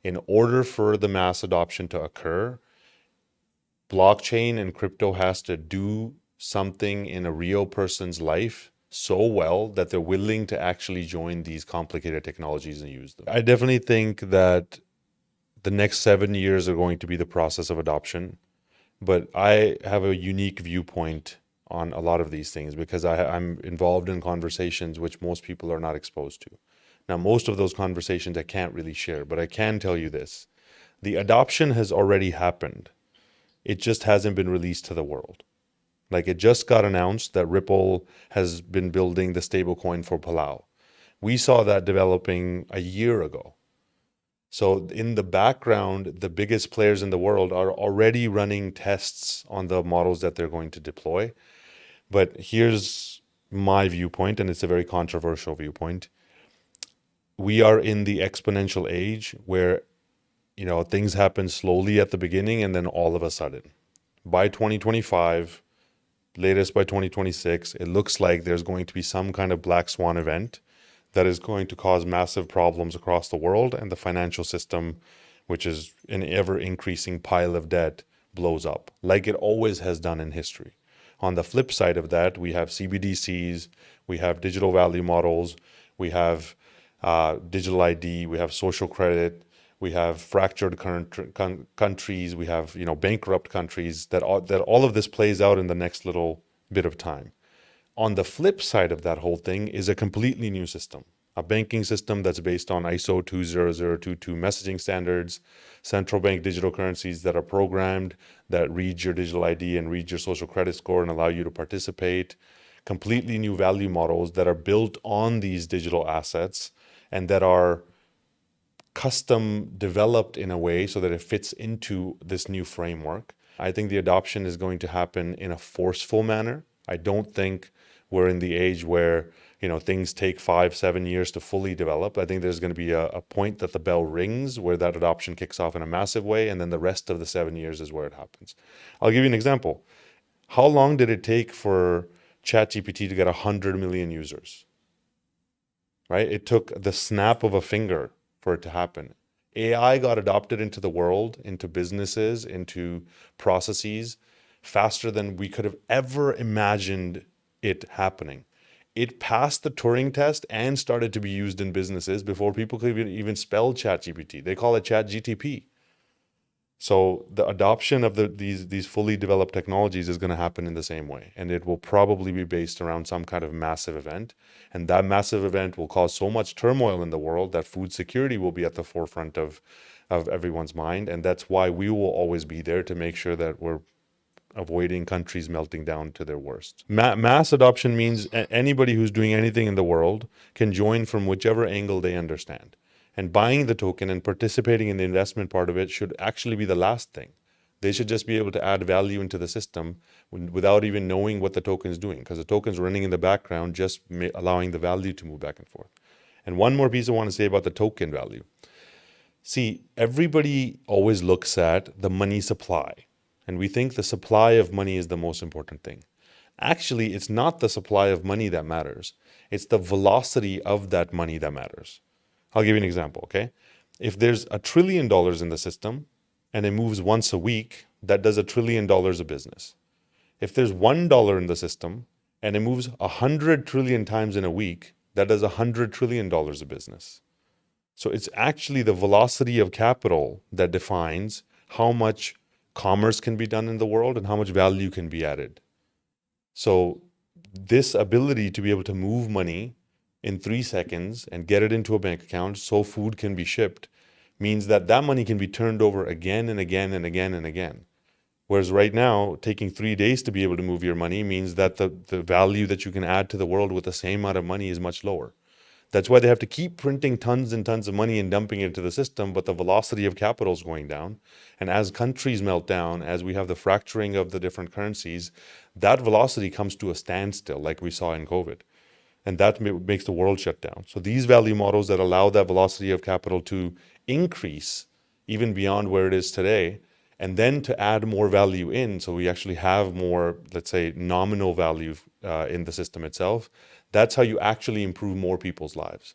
In order for the mass adoption to occur, blockchain and crypto has to do something in a real person's life so well that they're willing to actually join these complicated technologies and use them. I definitely think that the next 7 years are going to be the process of adoption, but I have a unique viewpoint on a lot of these things because I'm involved in conversations which most people are not exposed to. Now, most of those conversations I can't really share, but I can tell you this. The adoption has already happened. It just hasn't been released to the world. Like it just got announced that Ripple has been building the stablecoin for Palau. We saw that developing a year ago. So in the background, the biggest players in the world are already running tests on the models that they're going to deploy. But here's my viewpoint, and it's a very controversial viewpoint. We are in the exponential age where, things happen slowly at the beginning and then all of a sudden. By 2025, latest by 2026, it looks like there's going to be some kind of black swan event that is going to cause massive problems across the world, and the financial system, which is an ever increasing pile of debt, blows up like it always has done in history. On the flip side of that, we have CBDCs, we have digital value models, we have digital ID, we have social credit, we have fractured countries, we have bankrupt countries. That all of this plays out in the next little bit of time. On the flip side of that whole thing is a completely new system, a banking system that's based on ISO 20022 messaging standards, central bank digital currencies that are programmed, that read your digital ID and read your social credit score and allow you to participate, completely new value models that are built on these digital assets and that are custom developed in a way so that it fits into this new framework. I think the adoption is going to happen in a forceful manner. I don't think we're in the age where things take 5-7 years to fully develop. I think there's going to be a point that the bell rings where that adoption kicks off in a massive way, and then the rest of the 7 years is where it happens. I'll give you an example. How long did it take for ChatGPT to get 100 million users? Right? It took the snap of a finger for it to happen. AI got adopted into the world, into businesses, into processes faster than we could have ever imagined it happening. It passed the Turing test and started to be used in businesses before people could even spell ChatGPT. They call it ChatGTP. So the adoption of these fully developed technologies is going to happen in the same way, and it will probably be based around some kind of massive event. And that massive event will cause so much turmoil in the world that food security will be at the forefront of everyone's mind. And that's why we will always be there to make sure that we're avoiding countries melting down to their worst. Mass adoption means anybody who's doing anything in the world can join from whichever angle they understand. And buying the token and participating in the investment part of it should actually be the last thing. They should just be able to add value into the system without even knowing what the token is doing, because the token's running in the background, just allowing the value to move back and forth. And one more piece I want to say about the token value. See, everybody always looks at the money supply, and we think the supply of money is the most important thing. Actually, it's not the supply of money that matters. It's the velocity of that money that matters. I'll give you an example, okay? If there's $1 trillion in the system and it moves once a week, that does $1 trillion of business. If there's $1 in the system and it moves 100 trillion times in a week, that does $100 trillion of business. So it's actually the velocity of capital that defines how much commerce can be done in the world and how much value can be added. So this ability to be able to move money in 3 seconds and get it into a bank account so food can be shipped means that that money can be turned over again and again and again and again. Whereas right now, taking 3 days to be able to move your money means that the value that you can add to the world with the same amount of money is much lower. That's why they have to keep printing tons and tons of money and dumping it into the system, but the velocity of capital is going down. And as countries melt down, as we have the fracturing of the different currencies, that velocity comes to a standstill like we saw in COVID. And that makes the world shut down. So these value models that allow that velocity of capital to increase even beyond where it is today, and then to add more value in, so we actually have more, let's say, nominal value in the system itself, that's how you actually improve more people's lives.